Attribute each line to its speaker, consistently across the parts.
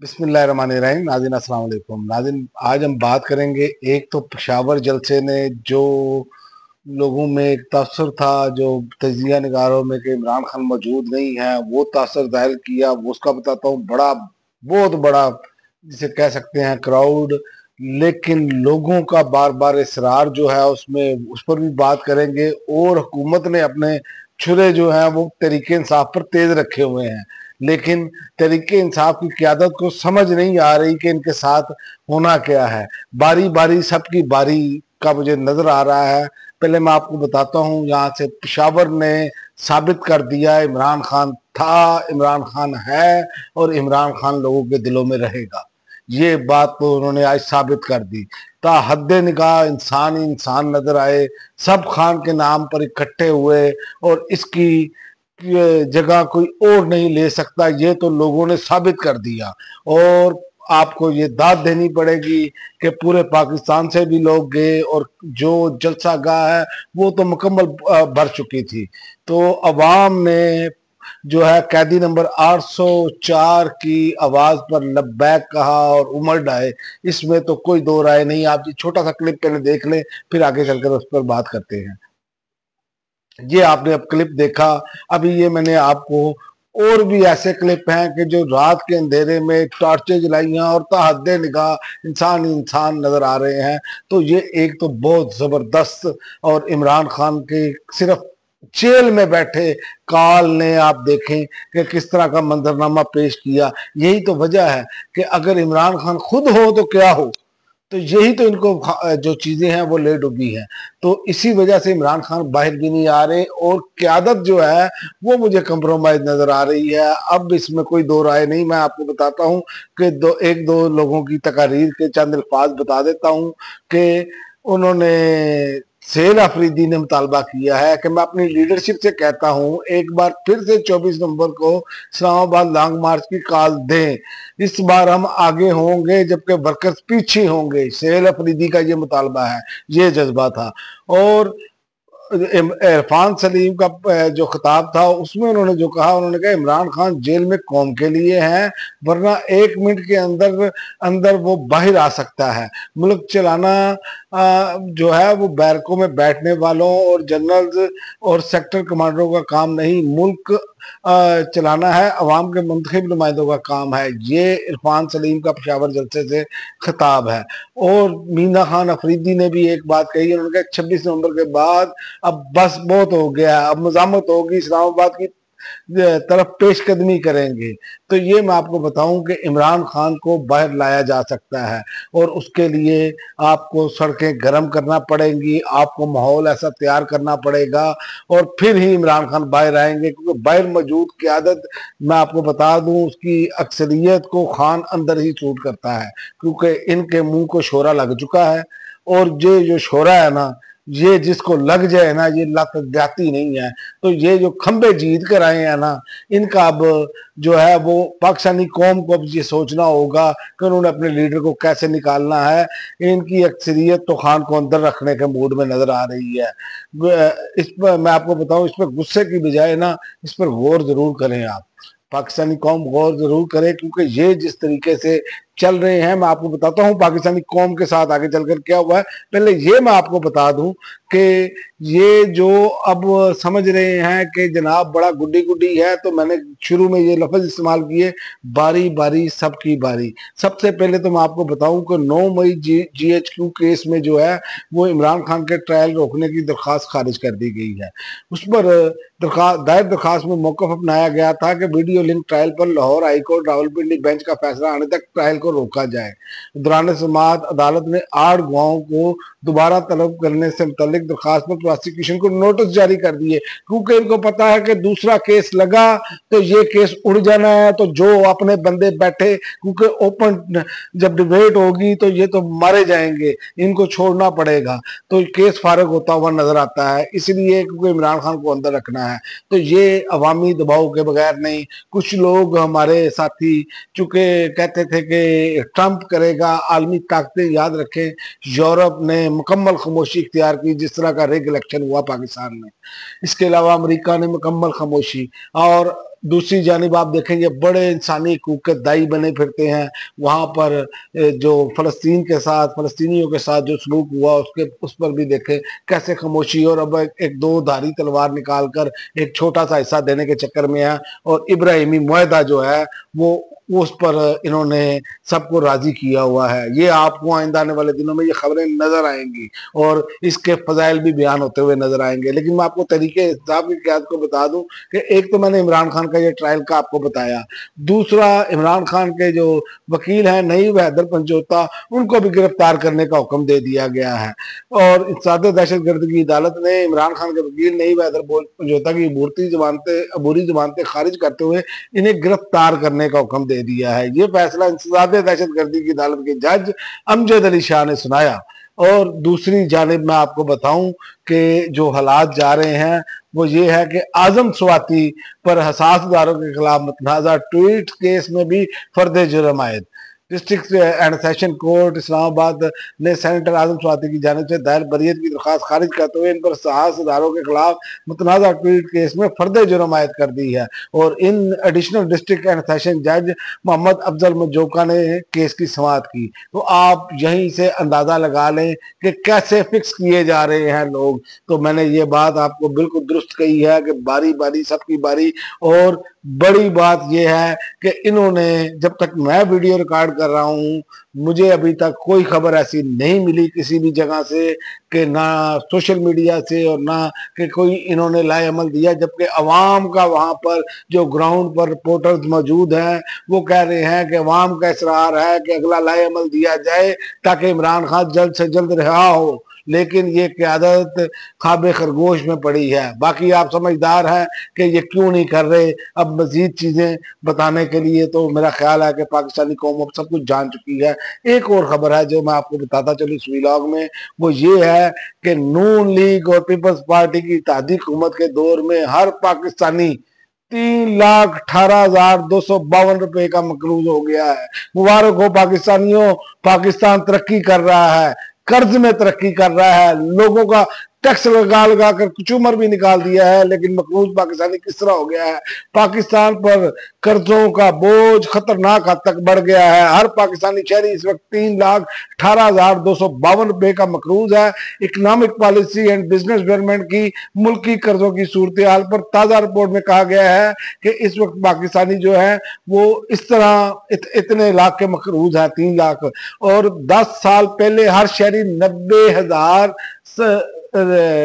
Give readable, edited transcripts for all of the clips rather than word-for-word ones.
Speaker 1: बिस्मिल्लाहिर्रहमानिर्रहीम। नाज़रीन अस्सलाम वालेकुम। नाज़रीन, आज हम बात करेंगे, एक तो पेशावर जलसे ने जो लोगों में एक तासुर था, जो तजिया निगारों में कि इमरान खान मौजूद नहीं है, वो तासुर जाहिर किया। वो उसका बताता हूँ, बड़ा बहुत बड़ा जिसे कह सकते हैं क्राउड। लेकिन लोगों का बार बार इसरार जो है उसमें, उस पर भी बात करेंगे। और हुकूमत ने अपने छुरे जो हैं वो तरीके इंसाफ पर तेज रखे हुए हैं, लेकिन तरीके इंसाफ की क्यादत को समझ नहीं आ रही कि इनके साथ होना क्या है। बारी बारी सबकी बारी का मुझे नजर आ रहा है। पहले मैं आपको बताता हूँ, यहाँ से पेशावर ने साबित कर दिया, इमरान खान था, इमरान खान है और इमरान खान लोगों के दिलों में रहेगा। ये बात तो उन्होंने आज साबित कर दी। ता हद्दे निगाह इंसान ही इंसान नजर आए, सब खान के नाम पर इकट्ठे हुए, और इसकी जगह कोई और नहीं ले सकता, ये तो लोगों ने साबित कर दिया। और आपको ये दाद देनी पड़ेगी कि पूरे पाकिस्तान से भी लोग गए, और जो जलसा गाह है वो तो मुकम्मल भर चुकी थी। तो अवाम ने जो है कैदी नंबर 804 की आवाज पर लब्बैक कहा और उमड़ आए। इसमें तो कोई दो राय नहीं। आप ये छोटा सा क्लिप पहले देख लें, फिर आगे चलकर उस पर बात करते हैं। ये आपने अब क्लिप देखा। अभी ये मैंने आपको और भी ऐसे क्लिप हैं कि जो रात के अंधेरे में टॉर्चें जलाई और तहद्दे निगाह इंसान ही इंसान नजर आ रहे हैं। तो ये एक तो बहुत जबरदस्त, और इमरान खान के सिर्फ जेल में बैठे काल ने आप देखें कि किस तरह का मंजरनामा पेश किया। यही तो वजह है कि अगर इमरान खान खुद हो तो क्या हो। तो यही तो इनको जो चीजें हैं वो ले डूबी हैं। तो इसी वजह से इमरान खान बाहर भी नहीं आ रहे, और क्यादत जो है वो मुझे कंप्रोमाइज नजर आ रही है। अब इसमें कोई दो राय नहीं। मैं आपको बताता हूं कि एक दो लोगों की तकारीर के चंद अल्फाज बता देता हूं कि उन्होंने, सेल अफरीदी ने मुतालबा किया है कि मैं अपनी लीडरशिप से कहता हूं, एक बार फिर से 24 नवंबर को इस्लामाबाद लॉन्ग मार्च की कॉल दें। इस बार हम आगे होंगे जबकि वर्कर्स पीछे होंगे। सेल अफरीदी का ये मुतालबा है, ये जज्बा था। और इरफान सलीम का जो खिताब था उसमें उन्होंने जो कहा, उन्होंने कहा इमरान खान जेल में कौम के लिए हैं, वरना 1 मिनट के अंदर अंदर वो बाहर आ सकता है। मुल्क चलाना जो है वो बैरकों में बैठने वालों और जनरल्स और सेक्टर कमांडरों का काम नहीं, मुल्क चलाना है अवाम के मुंतखब नुमाइंदों का काम है। ये इरफान सलीम का पेशावर जलसे से खिताब है। और मीना खान अफरीदी ने भी एक बात कही, उन्होंने कहा 26 नवंबर के बाद अब बस बहुत हो गया, अब मजामत होगी, इस्लामाबाद की तरफ पेशकदमी करेंगे। तो ये मैं आपको बताऊं कि इमरान खान को बाहर लाया जा सकता है, और उसके लिए आपको सड़कें गर्म करना पड़ेंगी, आपको माहौल ऐसा तैयार करना पड़ेगा, और फिर ही इमरान खान बाहर आएंगे। क्योंकि बाहर मौजूद क़यादत, मैं आपको बता दूं, उसकी अक्सरियत को खान अंदर ही सूट करता है, क्योंकि इनके मुंह को शोरा लग चुका है। और ये जो शोरा है ना, ये जिसको लग जाए ना, ये लत जाती नहीं है। तो ये जो खंबे जीत कर आए हैं ना, इनका अब जो है वो पाकिस्तानी कौम को अब ये सोचना होगा कि उन्होंने अपने लीडर को कैसे निकालना है। इनकी अक्सरियत तो खान को अंदर रखने के मूड में नजर आ रही है। इस पर मैं आपको बताऊं, इस पर गुस्से की बजाय ना, इस पर गौर जरूर करें आप। पाकिस्तानी कौम गौर जरूर करे, क्योंकि ये जिस तरीके से चल रहे हैं, मैं आपको बताता हूं पाकिस्तानी कौम के साथ आगे चलकर क्या हुआ है। पहले ये मैं आपको बता दूं कि ये जो अब समझ रहे हैं कि जनाब बड़ा गुड्डी गुड्डी है, तो मैंने शुरू में ये लफ्ज इस्तेमाल किए, बारी बारी सबकी बारी। सबसे पहले तो मैं आपको बताऊं कि 9 मई GHQ केस में जो है वो इमरान खान के ट्रायल रोकने की दरख्वास्त खारिज कर दी गई है। उस पर दायर दरखास्त में मौकफ अपनाया गया था कि वीडियो लिंक ट्रायल पर लाहौर हाईकोर्ट रावलपिंडी बेंच का फैसला आने तक ट्रायल को रोका जाए। दौरान समाअत अदालत ने 8 गवाहों को दोबारा तलब करने से मुतल्लिक दरखास्त पर प्रोसिक्यूशन को नोटिस जारी कर दिए, क्योंकि इनको पता है कि दूसरा केस लगा तो ये केस उड़ जाना है। तो जो अपने बंदे बैठे, क्योंकि ओपन जब डिबेट होगी तो ये तो मारे जाएंगे, इनको छोड़ना पड़ेगा। तो केस फारग होता हुआ नजर आता है, इसलिए क्योंकि इमरान खान को अंदर रखना है। तो ये अवामी दबाव के बगैर नहीं। कुछ लोग हमारे साथी चूंकि कहते थे कि ट्रंप करेगा, आलमी ताकतें याद रखें, यूरोप ने मुकम्मल खामोशी इख्तियार की जिस तरह का रेग इलेक्शन हुआ पाकिस्तान में। इसके अलावा अमेरिका ने मुकम्मल खामोशी, और दूसरी जानिब आप देखेंगे बड़े इंसानी हकूक के दाई बने फिरते हैं। वहां पर जो फलस्तीन के साथ, फलस्तीनियों के साथ जो सलूक हुआ उसके उस पर भी देखें कैसे खामोशी, और अब एक दो धारी तलवार निकालकर एक छोटा सा हिस्सा देने के चक्कर में है। और इब्राहिमी मुआहदा जो है वो उस पर इन्होंने सबको राजी किया हुआ है। ये आपको आइंदा आने वाले दिनों में ये खबरें नजर आएंगी और इसके फजाइल भी बयान होते हुए नजर आएंगे। लेकिन मैं आपको तरीके हिसाब की क्यादत को बता दूं कि एक तो मैंने इमरान खान का ये ट्रायल का आपको बताया, दूसरा इमरान खान के जो वकील हैं नईब हैदर पंजोता, उनको भी गिरफ्तार करने का हुक्म दे दिया गया है। और सादे दहशतगर्द की अदालत ने इमरान खान के वकील नईब हैदर पंजोता की अबूरी जमानतें खारिज करते हुए इन्हें गिरफ्तार करने का हुक्म दे दिया है। ये फैसला इंसदाद दहशतगर्दी की अदालत के जज अमजद अली शाह ने सुनाया। और दूसरी जानिब मैं आपको बताऊं कि जो हालात जा रहे हैं वो ये है कि आजम स्वाति पर हसास इदारों के खिलाफ मतनाज़ा ट्वीट केस में भी फर्द जुर्म आयद। District and session court Islamabad ने सेनेटर आजम स्वाति की जानिब से दायर बरियत की दरख्वास्त खारिज करते हुए इन पर साहस इदारों के खिलाफ मुतनाज़ा ट्वीट केस में फर्द जुर्म आयद कर दी है। और in additional district and session जज मोहम्मद अफजल मजोका ने केस की समाअत की। तो आप यहीं से अंदाजा लगा लें कि कैसे फिक्स किए जा रहे हैं लोग। तो मैंने ये बात आपको बिल्कुल दुरुस्त कही है कि बारी बारी सबकी बारी। और बड़ी बात यह है कि इन्होंने, जब तक मैं वीडियो रिकॉर्ड कर रहा हूं, मुझे अभी तक कोई खबर ऐसी नहीं मिली किसी भी जगह से, कि ना सोशल मीडिया से और ना कि कोई इन्होंने लाए अमल दिया। जबकि अवाम का वहां पर जो ग्राउंड पर रिपोर्टर्स मौजूद हैं वो कह रहे हैं कि अवाम का इसरार है कि अगला लाए अमल दिया जाए ताकि इमरान खान जल्द से जल्द रिहा हो। लेकिन ये क्यादत खाबे खरगोश में पड़ी है। बाकी आप समझदार हैं कि ये क्यों नहीं कर रहे अब मजीद चीजें बताने के लिए। तो मेरा ख्याल है कि पाकिस्तानी कौम अब सब कुछ जान चुकी है। एक और खबर है जो मैं आपको बताता चलूं इस व्लॉग में, वो ये है कि नून लीग और पीपल्स पार्टी की इत्तेहादी हुकूमत के दौर में हर पाकिस्तानी 3,18,252 रुपए का मकरूज हो गया है। मुबारक हो पाकिस्तानियों, पाकिस्तान तरक्की कर रहा है, कर्ज में तरक्की कर रहा है, लोगों का टैक्स लगा लगा कर कुचूमर भी निकाल दिया है। लेकिन मकरूज पाकिस्तानी किस तरह हो गया है, पाकिस्तान पर कर्जों का बोझ खतरनाक हद तक बढ़ गया है। हर पाकिस्तानी शहरी इस वक्त 3,18,252 रुपए का मकरूज है। Economic policy and business development की मुल्की कर्जों की सूरत हाल पर ताजा रिपोर्ट में कहा गया है कि इस वक्त पाकिस्तानी जो है वो इस तरह इतने लाख के मकरूज है, 3 लाख। और 10 साल पहले हर शहरी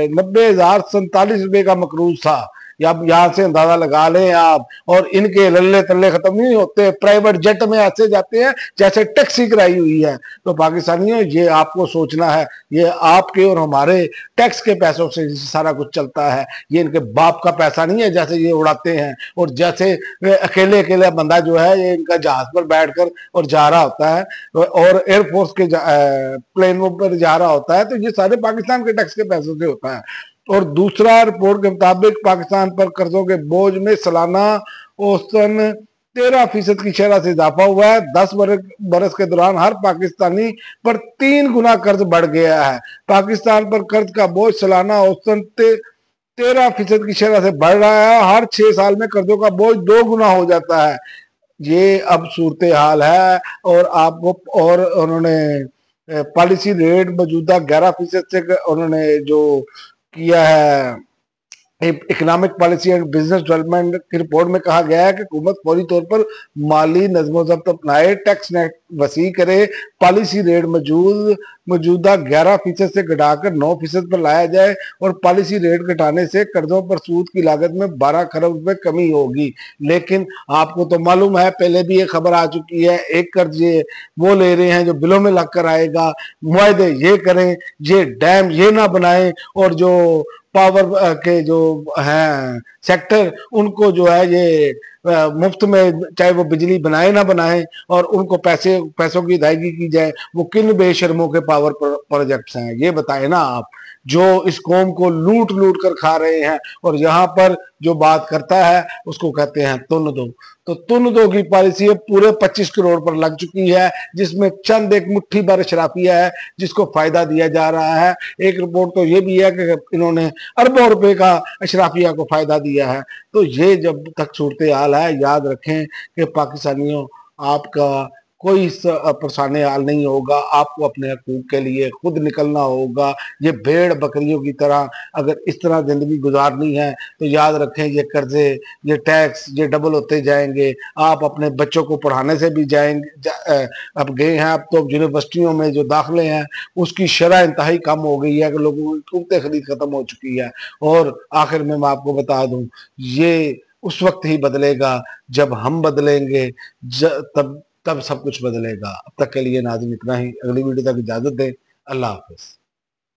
Speaker 1: 90,047 रुपए का मकरूज था। यहां से अंदाजा लगा लें आप। और इनके लल्ले तल्ले खत्म नहीं होते, प्राइवेट जेट में ऐसे जाते हैं जैसे टैक्सी कराई हुई है। तो पाकिस्तानियों ये आपको सोचना है, ये आपके और हमारे टैक्स के पैसों से सारा कुछ चलता है। ये इनके बाप का पैसा नहीं है जैसे ये उड़ाते हैं। और जैसे अकेले अकेले बंदा जो है ये इनका जहाज पर बैठकर और जा रहा होता है और एयरफोर्स के प्लेनों पर जा रहा होता है, तो ये सारे पाकिस्तान के टैक्स के पैसों से होता है। और दूसरा रिपोर्ट के मुताबिक पाकिस्तान पर कर्जों के बोझ में सालाना औसतन 13% की शरह से इजाफा हुआ है। 10 बरस के दौरान हर पाकिस्तानी पर 3 गुना कर्ज बढ़ गया है। पाकिस्तान पर कर्ज का बोझ सालाना औसतन 13% की शरह से बढ़ रहा है। हर 6 साल में कर्जों का बोझ 2 गुना हो जाता है। ये अब सूरत हाल है। और आपको, और उन्होंने पॉलिसी रेट मौजूदा 11% से उन्होंने जो किया है। Economic policy and business development की रिपोर्ट में कहा गया है कि हुकूमत फौरी तौर पर माली नज़्म-ओ-ज़ब्त अपनाए, टैक्स नेट वसी करे, पॉलिसी रेट मौजूदा 11% से घटाकर 9% पर लाया जाए और पॉलिसी रेट घटाने से कर्जों पर सूद की लागत में 12 खरब रुपए कमी होगी। लेकिन आपको तो मालूम है, पहले भी ये खबर आ चुकी है, एक कर्ज ये वो ले रहे हैं जो बिलों में लग कर आएगा, मुआहदे ये करें, ये डैम ये ना बनाएं, और जो पावर के जो हैं सेक्टर उनको जो है ये मुफ्त में, चाहे वो बिजली बनाए ना बनाए, और उनको पैसों की अदायगी की जाए। वो किन बेशर्मों के पावर प्रोजेक्ट्स हैं ये बताएं ना आप। जो इस कौम को लूट लूट कर खा रहे हैं। और यहाँ पर जो बात करता है उसको कहते हैं तुन दो। तो तुन दो की पॉलिसी पूरे 25 करोड़ पर लग चुकी है, जिसमें चंद एक मुट्ठी भर अशराफिया है जिसको फायदा दिया जा रहा है। एक रिपोर्ट तो ये भी है कि इन्होंने अरबों रुपए का अशराफिया को फायदा दिया है। तो ये जब तक सूरत हाल है, याद रखें कि पाकिस्तानियों, आपका कोई परेशानी हाल नहीं होगा। आपको अपने हकूक के लिए खुद निकलना होगा। ये भेड़ बकरियों की तरह अगर इस तरह जिंदगी गुजारनी है तो याद रखें ये कर्जे, ये टैक्स, ये डबल होते जाएंगे। आप अपने बच्चों को पढ़ाने से भी जाएंगे अब गए हैं, अब तो यूनिवर्सिटियों में जो दाखिले हैं उसकी शरह इंतहाई कम हो गई है कि लोगों की कीमतें खरीद खत्म हो चुकी है। और आखिर में मैं आपको बता दूं, ये उस वक्त ही बदलेगा जब हम बदलेंगे, तब तब सब कुछ बदलेगा। अब तक के लिए नाज़रीन इतना ही। अगली वीडियो तक इजाजत दें। अल्लाह हाफिज।